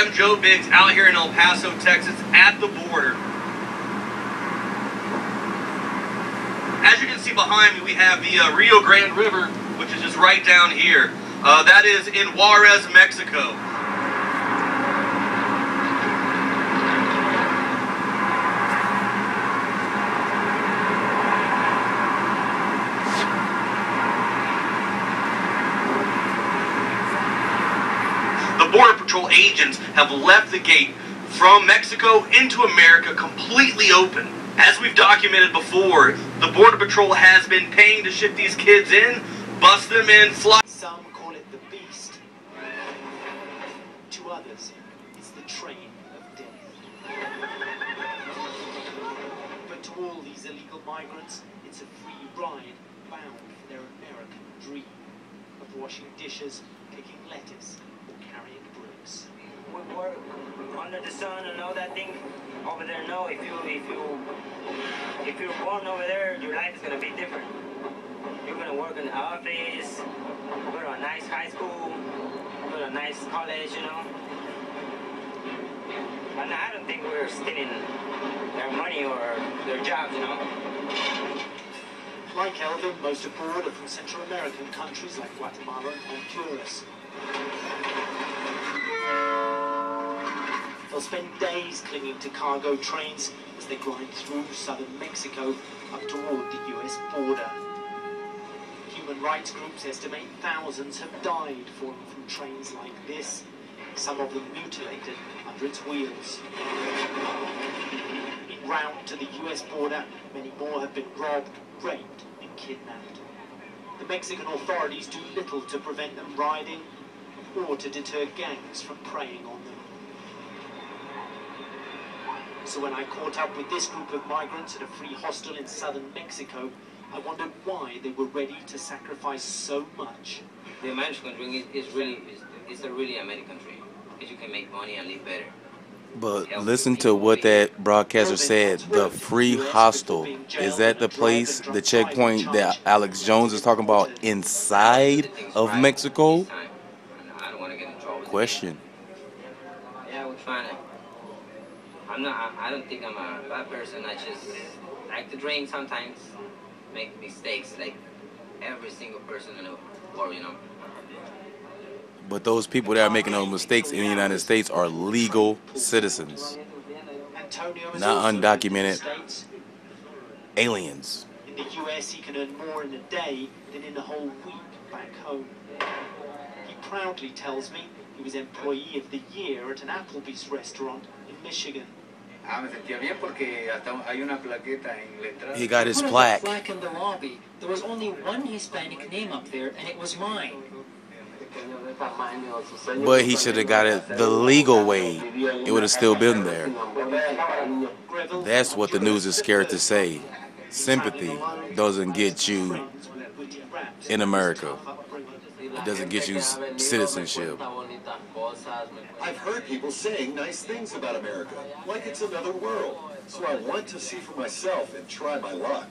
I'm Joe Biggs out here in El Paso, Texas at the border. As you can see behind me, we have the Rio Grande River, which is just right down here. That is in Juarez, Mexico. The Border Patrol agents have left the gate from Mexico into America completely open. As we've documented before, the Border Patrol has been paying to ship these kids in, bust them in, fly. Some call it the beast. To others, it's the train of death. But to all these illegal migrants, it's a free ride bound for their American dream of washing dishes, picking lettuce, or carrying bricks. We work under the sun and all that thing over there. No, if you're born over there, your life is gonna be different. You're gonna work in the office, go to a nice high school, go to a nice college, you know. And I don't think we're stealing their money or their jobs, you know. Like Elvin, most abroad are from Central American countries like Guatemala and Honduras. They'll spend days clinging to cargo trains as they grind through southern Mexico up toward the US border. Human rights groups estimate thousands have died falling from trains like this, some of them mutilated under its wheels. En route to the US border, many more have been robbed, raped and kidnapped. The Mexican authorities do little to prevent them riding or to deter gangs from preying on them. So when I caught up with this group of migrants at a free hostel in southern Mexico, I wondered why they were ready to sacrifice so much. The American dream is a really American dream, because you can make money and live better. But listen to what that broadcaster said, the free hostel. Is that the place, the checkpoint that Alex Jones is talking about inside of Mexico? I don't want to get in trouble. Question. Yeah, we're trying to. I don't think I'm a bad person. I just like to drink sometimes, make mistakes like every single person in the world, you know. But those people that are making those mistakes in the United States are legal citizens, not undocumented aliens. In the US, he can earn more in a day than in a whole week back home. He proudly tells me he was Employee of the Year at an Applebee's restaurant in Michigan. He got his plaque. Plaque in the lobby. There was only one Hispanic name up there, and it was mine. But he should have got it the legal way. It would have still been there. That's what the news is scared to say. Sympathy doesn't get you in America. It doesn't get you citizenship. I've heard people saying nice things about America, like it's another world. So I want to see for myself and try my luck.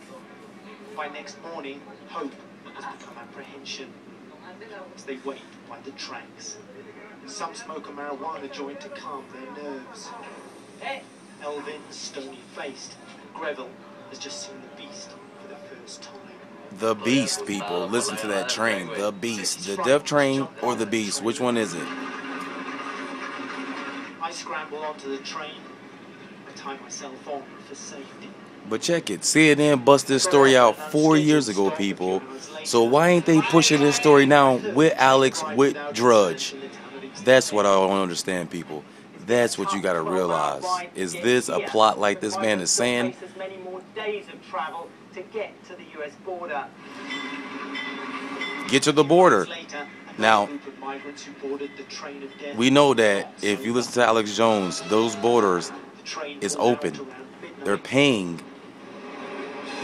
By next morning, hope has become apprehension as they wait by the tracks. Some smoke a marijuana joint to calm their nerves. Elvin, stony-faced, Greville has just seen the beast for the first time. The beast, people. Listen to that train. The beast. The death train or the beast? Which one is it? I scramble onto the train. I tie myself on for safety. But check it. CNN bust this story out 4 years ago, people. So why ain't they pushing this story now with Alex, with Drudge? That's what I don't understand, people. That's what you got to realize. Is this a plot like this man is saying? Many more days of travel to get to the US border. Get to the border. Now, we know that if you listen to Alex Jones, those borders is open. They're paying.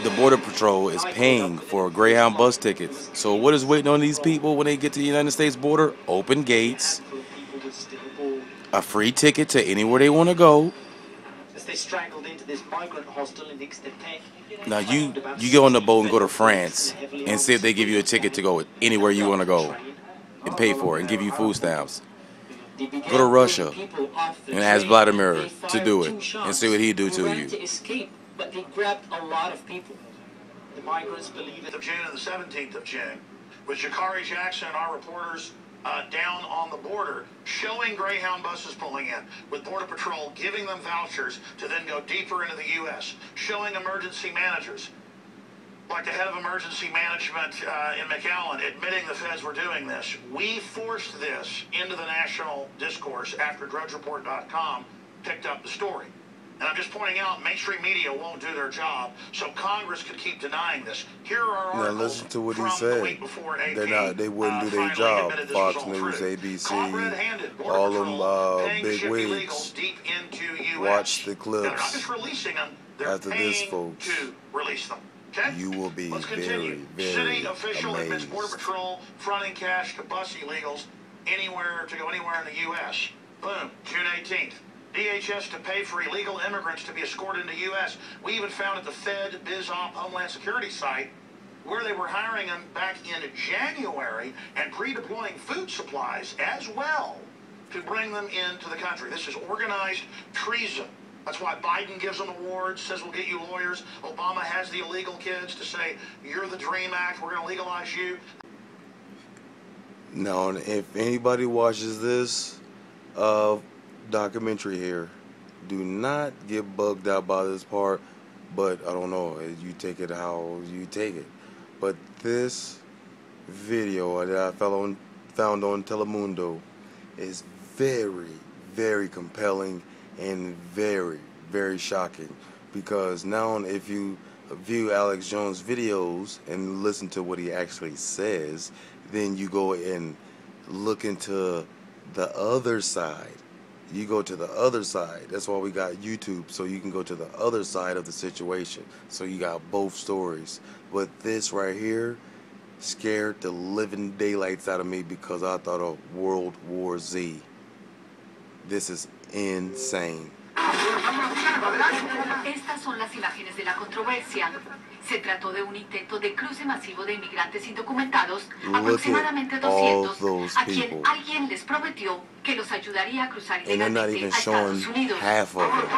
The Border Patrol is paying for Greyhound bus tickets. So what is waiting on these people when they get to the United States border? Open gates, a free ticket to anywhere they want to go. As they straggled into this migrant hostel in Ixtepec. Now you get on the boat and go to France and see if they give you a ticket to go anywhere you want to go and pay for it and give you food stamps. They began Go to Russia pulling people off the and ask train. Vladimir They to fired do it 2 shots. and see what he'd do They to ran you. to escape, but they grabbed a lot of people. The migrants believe it. Of June and the 17th of June, with Sha'Carri Jackson and our reporters down on the border, showing Greyhound buses pulling in, with Border Patrol giving them vouchers to then go deeper into the U.S., showing emergency managers, like the head of emergency management in McAllen, admitting the feds were doing this. We forced this into the national discourse after DrudgeReport.com picked up the story. And I'm just pointing out, mainstream media won't do their job, so Congress could keep denying this. Here are Now articles listen to what he from said. the week before They wouldn't do their finally job. admitted this Fox was all News, true. ABC, Caught red-handed, Border all Patrol them paying big ship wigs. illegals deep into U.S. Watch the Now, they're not clips just releasing them, they're after this, paying folks. to release them. Okay? You will be Let's very, continue. very City official admits amazed. Border Patrol fronting cash to bus illegals to go anywhere in the U.S. Boom, June 18th. DHS to pay for illegal immigrants to be escorted into U.S. We even found at the Fed BizOp Homeland Security site where they were hiring them back in January and pre-deploying food supplies as well to bring them into the country. This is organized treason. That's why Biden gives them awards, says we'll get you lawyers. Obama has the illegal kids to say, you're the DREAM Act, we're going to legalize you. Now, if anybody watches this documentary here, do not get bugged out by this part, but I don't know, you take it how you take it. But this video that I found on Telemundo is very, very compelling and very, very shocking, because now if you view Alex Jones' videos and listen to what he actually says, then you go and look into the other side. You go to the other side. That's why we got YouTube, so you can go to the other side of the situation. So you got both stories. But this right here scared the living daylights out of me, because I thought of World War Z. This is insane. Estas son las imágenes de la controversia. Se trató de un intento de cruce masivo de inmigrantes indocumentados, aproximadamente 200, a quien alguien les prometió que los ayudaría a cruzar ilegalmente a Estados Unidos. Half of them.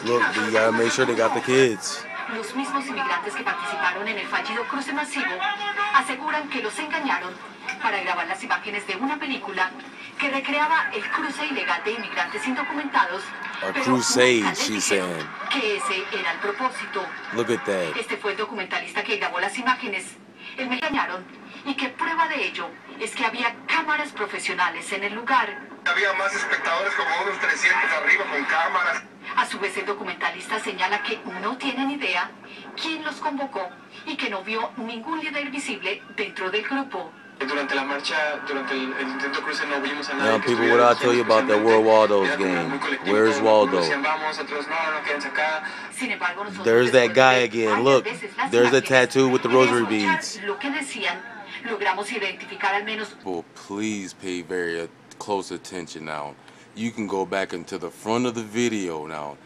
Look, you gotta make sure they got the kids. Los mismos inmigrantes que participaron en el fallido cruce masivo aseguran que los engañaron para grabar las imágenes de una película que recreaba el cruce ilegal de inmigrantes indocumentados. A crusade, she's saying. Que ese era el propósito. Look at that. Este fue el documentalista que grabó las imágenes. Me engañaron, y que prueba de ello es que había cámaras profesionales en el lugar. Había más espectadores, como unos 300 arriba con cámaras. A su vez, el documentalista señala que no tienen idea quién los convocó y que no vio ningún líder visible dentro del grupo. Durante la marcha, durante el intento cruce, no vimos a nadie. Now, people, what I tell you about that Where Waldo's game? Where's Waldo? There's that guy again. Look, there's the tattoo with the rosary beads. Well, please pay very close attention now. You can go back into the front of the video now.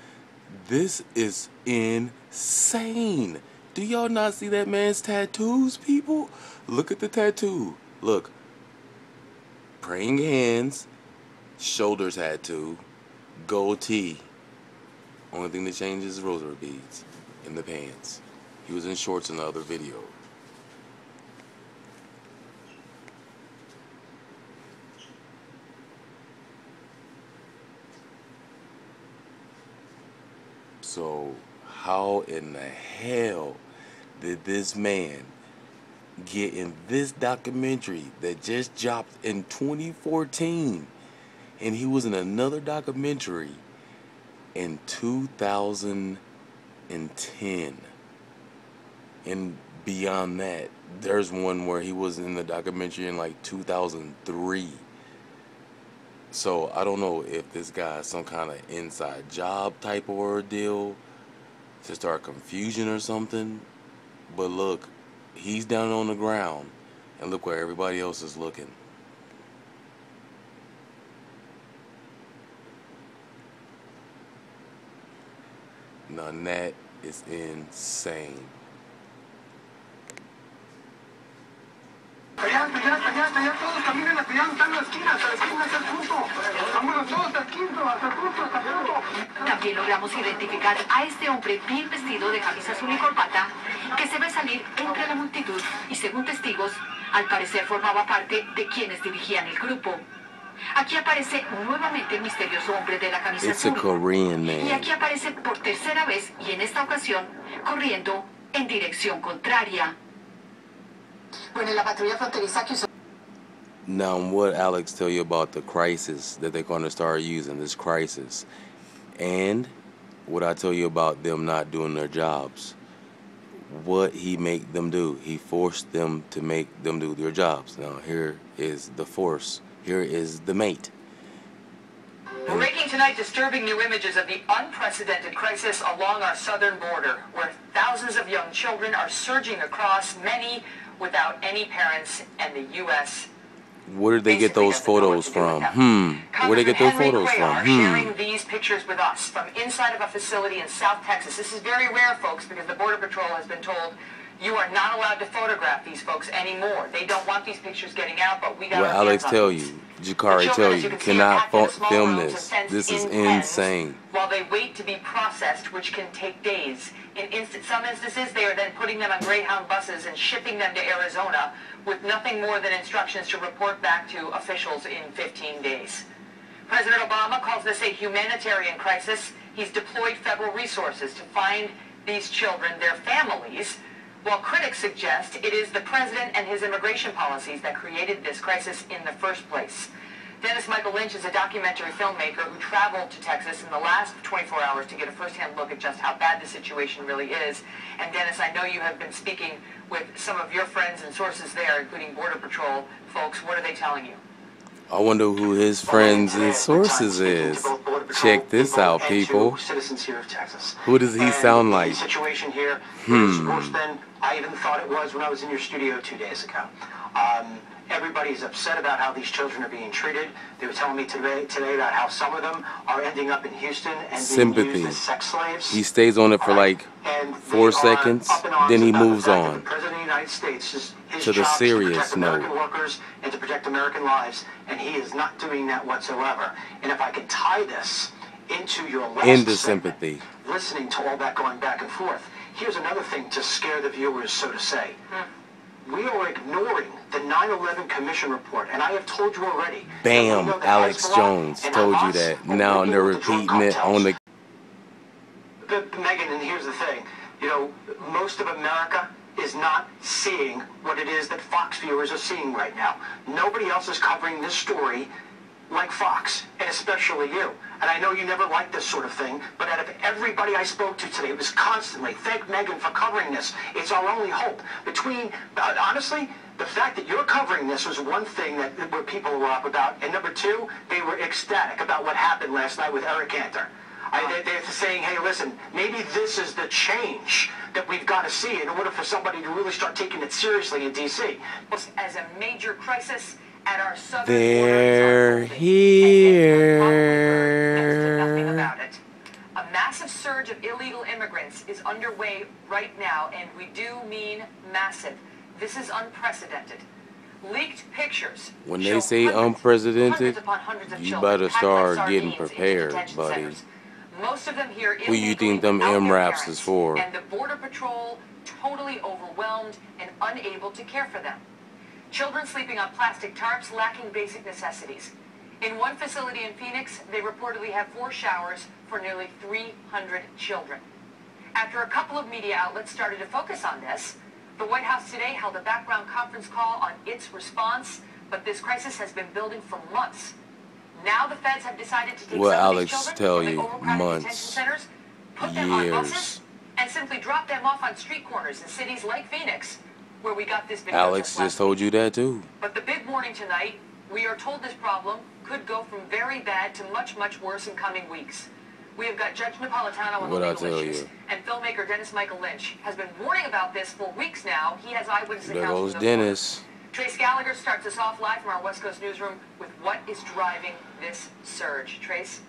This is insane. Do y'all not see that man's tattoos, people? Look at the tattoo. Look. Praying hands, shoulder tattoo, goatee. Only thing that changes is rosary beads in the pants. He was in shorts in the other video. So, how in the hell did this man get in this documentary that just dropped in 2014? And he was in another documentary in 2010. And beyond that, there's one where he was in the documentary in like 2003. So I don't know if this guy is some kind of inside job type of ordeal to start confusion or something. But look, he's down on the ground, and look where everybody else is looking. Now that is insane. ya todos caminen hasta allá, están las esquinas, hasta la esquina es el punto. Vámonos todos hasta el quinto, hasta el punto, hasta el punto. También logramos identificar a este hombre bien vestido de camisa azul y corbata que se ve salir entre la multitud y, según testigos, al parecer formaba parte de quienes dirigían el grupo. Aquí aparece nuevamente el misterioso hombre de la camisa azul. Y aquí aparece por tercera vez, y en esta ocasión, corriendo en dirección contraria. Bueno, la patrulla fronteriza que usó... Now, what Alex tell you about the crisis that they're going to start using, this crisis, and what I tell you about them not doing their jobs. What he make them do? He forced them to make them do their jobs. Now, here is the force. Here is the mate. Breaking tonight, disturbing new images of the unprecedented crisis along our southern border, where thousands of young children are surging across, many without any parents, and the U.S. Where did they get those photos from? Where did they get those photos from? Sharing these pictures with us from inside of a facility in South Texas. This is very rare, folks, because the Border Patrol has been told you are not allowed to photograph these folks anymore. They don't want these pictures getting out, but we got what Alex tell you, Jakari tell you, cannot film this. This is insane. While they wait to be processed, which can take days. In some instances, they are then putting them on Greyhound buses and shipping them to Arizona with nothing more than instructions to report back to officials in 15 days. President Obama calls this a humanitarian crisis. He's deployed federal resources to find these children, their families, while critics suggest it is the president and his immigration policies that created this crisis in the first place. Dennis Michael Lynch is a documentary filmmaker who traveled to Texas in the last 24 hours to get a first-hand look at just how bad the situation really is. And Dennis, I know you have been speaking with some of your friends and sources there, including Border Patrol folks. What are they telling you? I wonder who his friends and sources is. Check this out, people. Citizens here of Texas. Who does he sound like? The situation here is worse than I even thought it was when I was in your studio 2 days ago. Everybody's upset about how these children are being treated. They were telling me today about how some of them are ending up in Houston and being used as sex slaves. He stays on it for like 4 seconds, then he moves on the President of the United States to the serious note. American workers and to protect American lives, and he is not doing that whatsoever. And if I could tie this into your last sympathy, listening to all that going back and forth, here's another thing to scare the viewers, so to say. We are ignoring the 9/11 Commission report, and I have told you already. Bam, Alex Jones told you that. Now they're repeating it on the... Megan, and here's the thing. You know, most of America is not seeing what it is that Fox viewers are seeing right now. Nobody else is covering this story like Fox, and especially you. And I know you never liked this sort of thing, but out of everybody I spoke to today, it was constantly, thank Megan for covering this. It's our only hope. Between, honestly, the fact that you're covering this was one thing that where people were up about, and number two, they were ecstatic about what happened last night with Eric Cantor. They're saying, hey, listen, maybe this is the change that we've got to see in order for somebody to really start taking it seriously in D.C. As a major crisis at our southern They're here. Nothing about it. A massive surge of illegal immigrants is underway right now, and we do mean massive. This is unprecedented. Leaked pictures. When they say unprecedented, you better start getting prepared, buddy. Most of them here who you think them MRAPs is for? And the Border Patrol totally overwhelmed and unable to care for them. Children sleeping on plastic tarps, lacking basic necessities. In one facility in Phoenix, they reportedly have 4 showers for nearly 300 children. After a couple of media outlets started to focus on this, the White House today held a background conference call on its response, but this crisis has been building for months. Now the feds have decided to take some of these children from the overcrowded detention centers, put them on buses, and simply drop them off on street corners in cities like Phoenix, where we got this video. Alex just told you that too. But the big warning tonight, we are told this problem could go from very bad to much, much worse in coming weeks. We have got Judge Napolitano on the legal issues, and filmmaker Dennis Michael Lynch has been warning about this for weeks now. He has eyewitness accounts. There goes Dennis. Trace Gallagher starts us off live from our West Coast newsroom with what is driving this surge. Trace?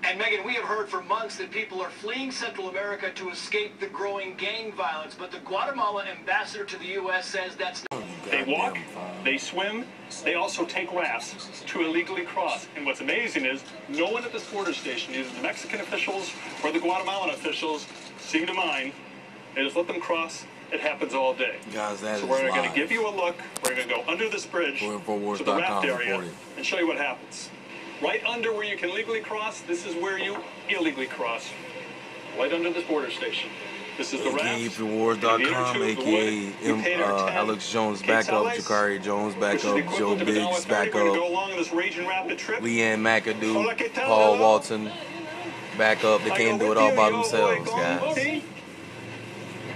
And Megan, we have heard for months that people are fleeing Central America to escape the growing gang violence, but the Guatemala ambassador to the U.S. says that's not... They walk, they swim, they also take rafts to illegally cross. And what's amazing is no one at this border station, either the Mexican officials or the Guatemalan officials, seem to mind. They just let them cross. It happens all day. Guys, that so is we're going live. to give you a look. We're going to go under this bridge to the raft area and show you what happens. Right under where you can legally cross, this is where you illegally cross. Right under this border station. This is the raft. AKA A.K.A. Alex Jones back up, Jakari Jones back up, Joe Biggs back up, Leanne McAdoo, Paul Walton back up. They can't do it all by themselves, guys.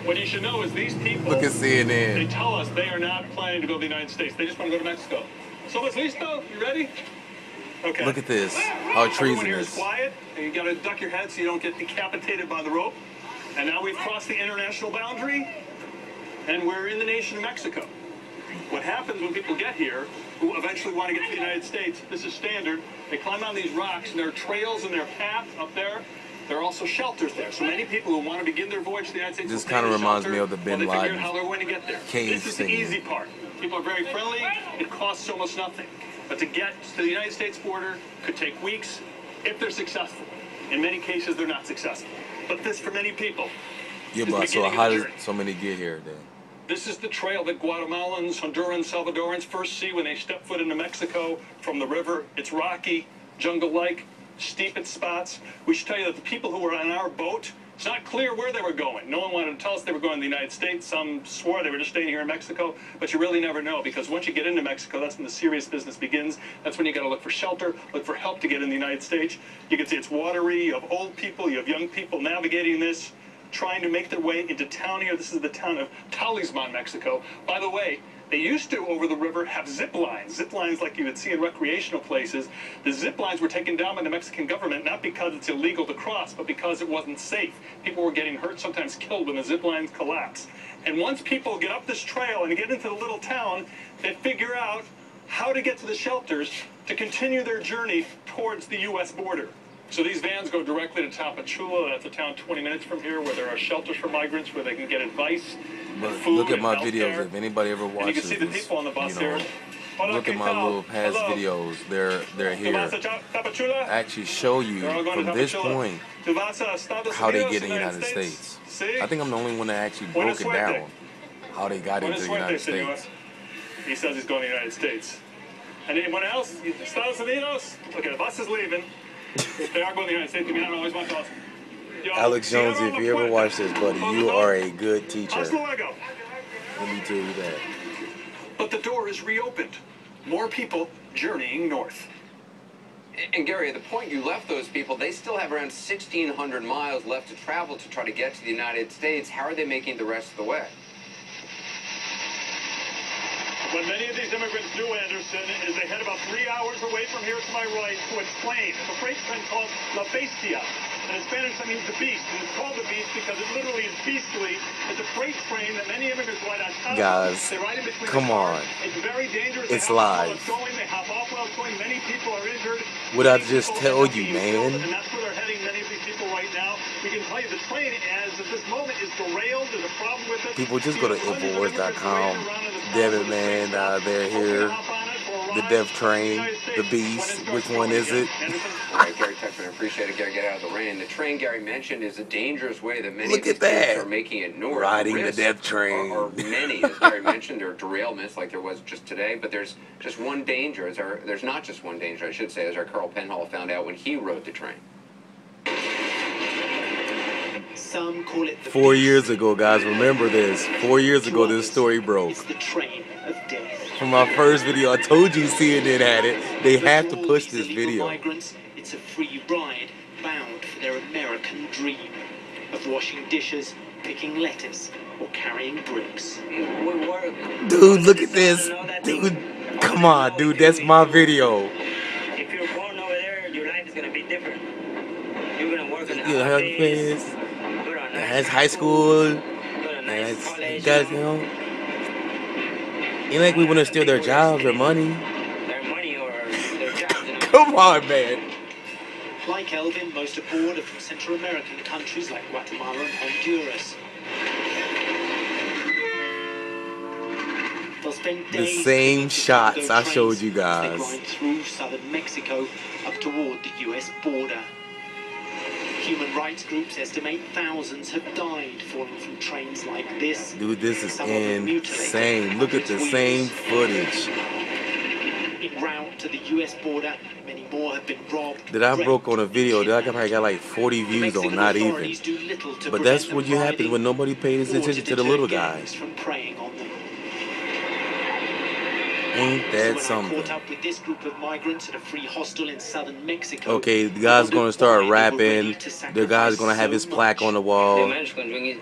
What you should know is these people, look at CNN. They tell us they are not planning to go to the United States. They just want to go to Mexico. Somos listo? You ready? Okay. Look at this. How treasonous. Everyone here is quiet. You got to duck your head so you don't get decapitated by the rope. And now we've crossed the international boundary, and we're in the nation of Mexico. What happens when people get here, who eventually want to get to the United States, this is standard, they climb on these rocks, and there are trails in their path up there. There are also shelters there. So many people who want to begin their voyage to the United States this kind of reminds me of the Ben Laden how they're going to get there. cave This is the easy part. People are very friendly. It costs almost nothing. But to get to the United States border could take weeks if they're successful. In many cases, they're not successful. But this, for many people, yeah, but so how does so many get here then? This is the trail that Guatemalans, Hondurans, Salvadorans first see when they step foot into Mexico from the river. It's rocky, jungle-like, steep at spots. We should tell you that the people who were on our boat, it's not clear where they were going. No one wanted to tell us they were going to the United States. Some swore they were just staying here in Mexico, but you really never know, because once you get into Mexico, that's when the serious business begins. That's when you got to look for shelter, look for help to get in the United States. You can see it's watery. You have old people, you have young people navigating this, trying to make their way into town here. This is the town of Talisman, Mexico. By the way, they used to, over the river, have zip lines like you would see in recreational places. The zip lines were taken down by the Mexican government, not because it's illegal to cross, but because it wasn't safe. People were getting hurt, sometimes killed, when the zip lines collapse. And once people get up this trail and get into the little town, they figure out how to get to the shelters to continue their journey towards the U.S. border. So these vans go directly to Tapachula. That's a town 20 minutes from here where there are shelters for migrants where they can get advice. Food, look at my videos. There. If anybody ever watches you can see the people on the bus you know, here. Look at my little past videos. They're here. I actually show you from this point how they get in the United States. I think I'm the only one that actually broke it down how they got into the United States. He says he's going to the United States. And anyone else? Estados Unidos? Okay, the bus is leaving. They are going to the United States. We don't always want to. Alex Jones, if you ever watch this, buddy, you are a good teacher. Let me tell you that. But the door is reopened. More people journeying north. And Gary, at the point you left those people, they still have around 1,600 miles left to travel to try to get to the United States. How are they making the rest of the way? What many of these immigrants do, Anderson, is they head about 3 hours away from here to my right to a train. It's a freight train called La Bestia. And in Spanish, that means the beast. And it's called the beast because it literally is beastly. It's a freight train that many immigrants ride on top of. Guys, they ride in between come on. It's very dangerous. It's live. They hop off while it's going. Many people are injured. What I just tell you, man. And that's where they're heading, many of these people right now. We can tell you the train, as at this moment, is derailed. There's a problem with it. People just go to Infowars.com. Devin, man, they're here. The Death Train, the Beast. Which one is it? All right, Gary Tuckman, I appreciate it. Gary, get out of the rain. The train Gary mentioned is a dangerous way that many of these kids are making it north. Riding the Death Train. Or many, as Gary mentioned, there are derailments like there was just today. But there's just one danger. There's not just one danger, I should say, as our Carl Penhall found out when he rode the train. Some call it the 4 years ago, guys, remember this. 4 years ago, this story broke. It's the train of death. From my first video, I told you CNN had it. They have to push this video. Migrants, it's a free ride bound for their American dream of washing dishes, picking lettuce, or carrying bricks. Dude, look at this. Dude, come on, dude. That's my video. If you're born over there, your life is going to be different. You're going to work in the office. That's high school. That's college. Guys, you know. Ain't like we want to steal their jobs or money. Their money or their jobs. You know? Come on, man. Like Elvin, most aboard are from Central American countries like Guatemala and Honduras. Los The same shots I showed you guys. They grind through southern Mexico up toward the U.S. border. Human rights groups estimate thousands have died falling from trains like this. Dude, this is insane. Look at the same footage. En route to the U.S. border, many more have been robbed. That I broke on a video that I probably got like 40 views on, not even. But that's what happens when nobody pays attention to the little guys. Ain't that something? Okay, the guy's gonna start rapping. The guy's gonna have his plaque on the wall. The American dream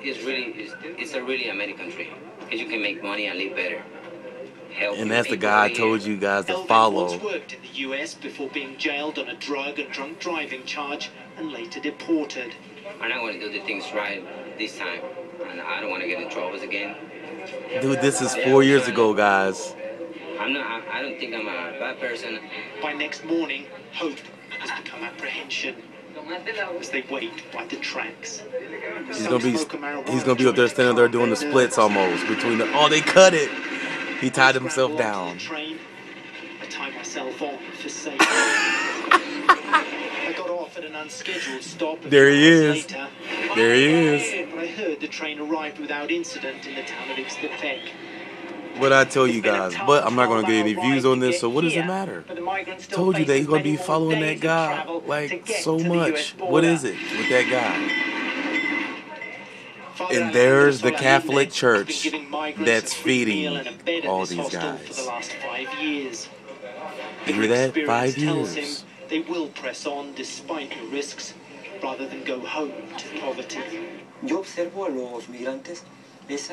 is a really American dream, because you can make money and live better. And that's the guy I told you guys to follow. Elvin once worked in the U.S. before being jailed on a drug and drunk driving charge and later deported. And I want to do the things right this time, and I don't want to get in trouble again. Dude, this is 4 years ago, guys. I don't think I'm a bad person. By next morning, hope has become apprehension as they wait by the tracks. He's gonna be up there standing there doing the splits almost between the. Oh, they cut it. He tied himself down. I tied myself on for safety. I got off at an unscheduled stop. There he is. There he is. But I heard the train arrived without incident in the town of Ixtepec. What I tell you guys, but I'm not gonna get any views on this, so what does it matter? Told you that he's gonna be following that guy like so much. What is it with that guy? And there's the Catholic Church that's feeding all these guys. You hear that? 5 years. They will press on despite the risks, rather than go home to poverty. Yo observo a los migrantes ese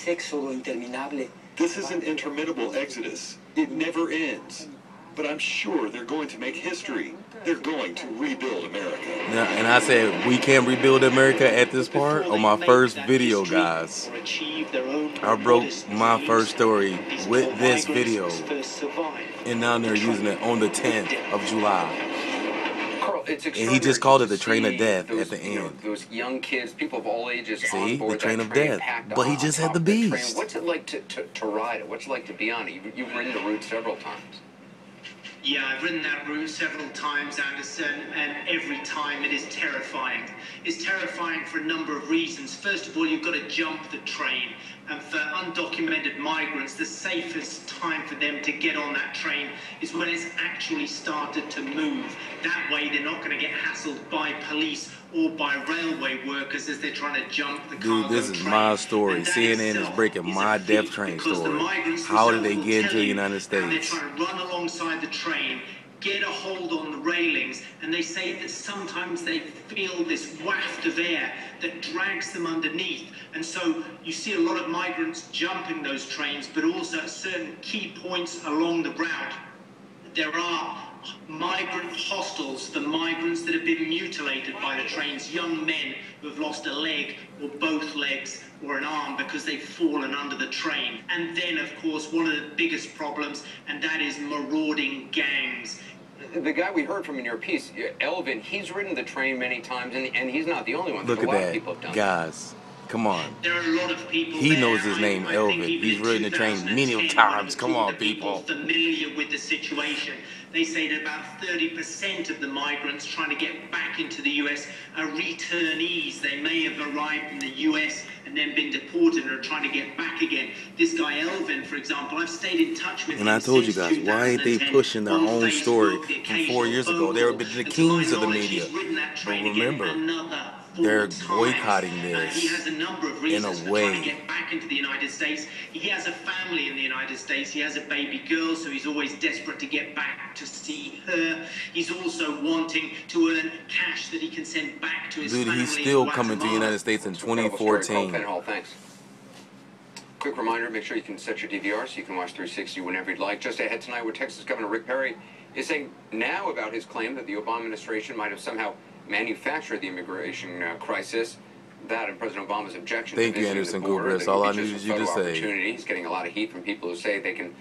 éxodo interminable. This is an interminable exodus. It never ends. But I'm sure they're going to make history. They're going to rebuild America. Now, and I said, we can't rebuild America at this part on my first video, guys. I broke my first story with this video. And now they're using it on the 10th of July. And he just called it the train of death at the end. Those young kids, people of all ages, see, on board the train that of train, death. packed But he just had the beast. What's it like to ride it? What's it like to be on it? You've ridden the route several times. Yeah, I've ridden that route several times, Anderson, and every time it is terrifying. It's terrifying for a number of reasons. First of all, you've got to jump the train. And for undocumented migrants, the safest time for them to get on that train is when it's actually started to move. That way, they're not going to get hassled by police or by railway workers as they're trying to jump the cargo train. Dude, this is my story. CNN is breaking my death train story. How did they get into the United States? They're trying to run alongside the train, get a hold on the railings, and they say that sometimes they feel this waft of air that drags them underneath. And so you see a lot of migrants jumping those trains, but also at certain key points along the route, there are migrant hostels for migrants that have been mutilated by the trains, young men who have lost a leg or both legs or an arm because they've fallen under the train. And then, of course, one of the biggest problems, and that is marauding gangs. The guy we heard from in your piece, Elvin, he's ridden the train many times, and he's not the only one. Look at that, guys. Come on. There are a lot of people. He knows his name, Elvin. He's ridden the train many times. Come on, people. Familiar with the situation. They say that about 30% of the migrants trying to get back into the U.S. are returnees. They may have arrived in the U.S. and then been deported and are trying to get back again. This guy Elvin, for example, I've stayed in touch with him. And I told you guys, why ain't they pushing their own story from 4 years ago? They were the kings of the media. But remember, they're boycotting this he has a number of in reasons a for way. trying to get back into the United States. He has a family in the United States. He has a baby girl, so he's always desperate to get back to see her. He's also wanting to earn cash that he can send back to his family. Dude, he's still coming to the United States in 2014. Thanks. Quick reminder, make sure you can set your DVR so you can watch 360 whenever you'd like. Just ahead tonight, where Texas Governor Rick Perry is saying now about his claim that the Obama administration might have somehow manufactured the immigration crisis. That and President Obama's objection Thank to you, visiting Anderson the border, Gilchrist. All I that needed it's you just to a photo say. opportunity. He's getting a lot of heat from people who say they can